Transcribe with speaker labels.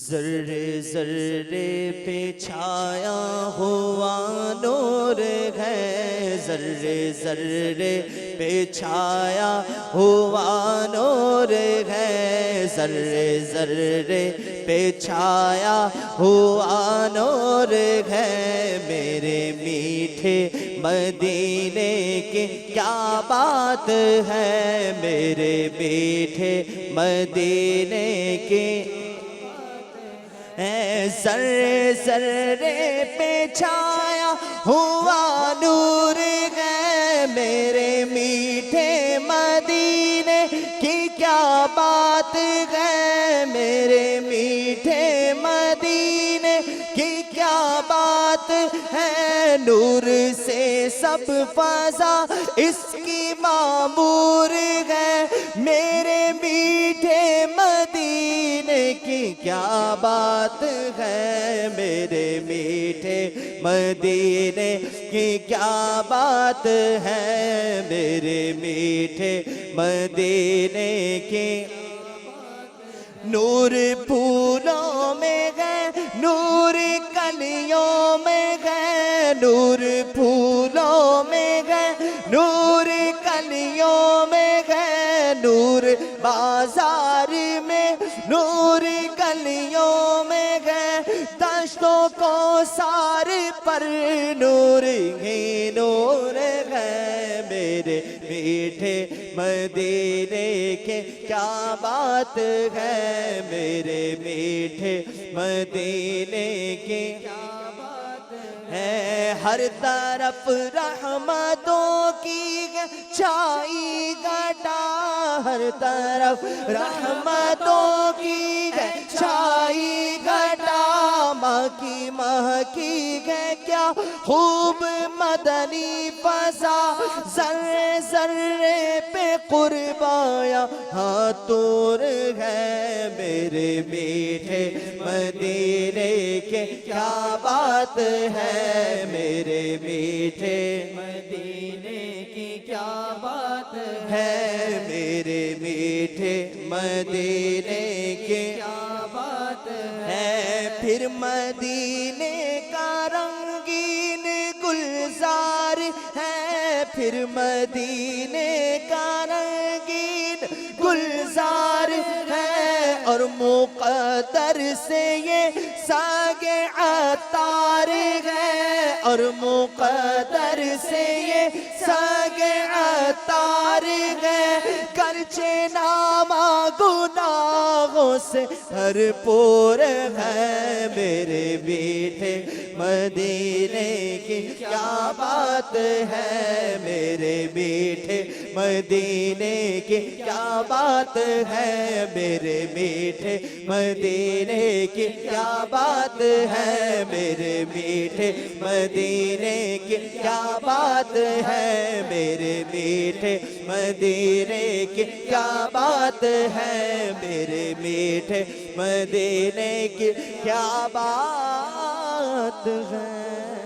Speaker 1: ذرے ذرے پہ چھایا ہوا نور ہے، ذرے ذرے پہ چھایا ہوا نور ہے، ذرے ذرے پہ چھایا ہوا نور ہے، میرے میٹھے مدینے کی کیا بات ہے، میرے میٹھے مدینے کی ذرے ذرے پہ چھایا ہوا نور ہے، میرے میٹھے مدینے کی کیا بات ہے، میرے میٹھے مدینے کی کیا بات ہے، نور سے سب فضا اس کی معمور ہے، میرے میٹھے مدینے کی کیا بات ہے، میرے میٹھے مدینے کی کیا بات ہے، میرے میٹھے مدینے کی نور پھولوں میں ہے، نور کلیوں میں ہے، نور پھولوں میں ہے، نور کلیوں میں ہے، نور بازار میں، نور گلیوں میں ہے، دشتوں کو سار پر نور ہی نور ہے، میرے میٹھے مدینے کے کیا بات ہے، میرے میٹھے مدینے کی کیا بات ہے، ہر طرف رحمتوں کی چھائی گھٹا، ہر طرف رحمتوں کی چھائی گھٹا، ماں کی ہے کیا خوب مدنی فضا، ذرے ذرے پہ قربایا ہاتور ہے، میرے میٹھے مدینے کے کیا بات ہے، میرے میٹھے مدینے کی کیا بات ہے، میرے میٹھے مدینے کی کیا بات ہے، پھر مدینے کا رنگین گلزار ہے، پھر مدینے کا رنگین گلزار ہے، اور مقدر سے یہ ساگ عطار ہے، اور مقدر سے یہ ساگ عطار ہے، گرچہ نامہ گناہوں سے بھرپور ہے، میرے میٹھے مدینے کی کیا بات ہے، میرے میٹھے مدینے کی کیا بات ہے، میرے میٹھے مدینے کی کیا بات ہے، میرے میٹھے مدینے کی کیا بات ہے، میرے میٹھے مدینے کی کیا بات ہے، میرے میٹھے مدینے کی کیا بات ہے۔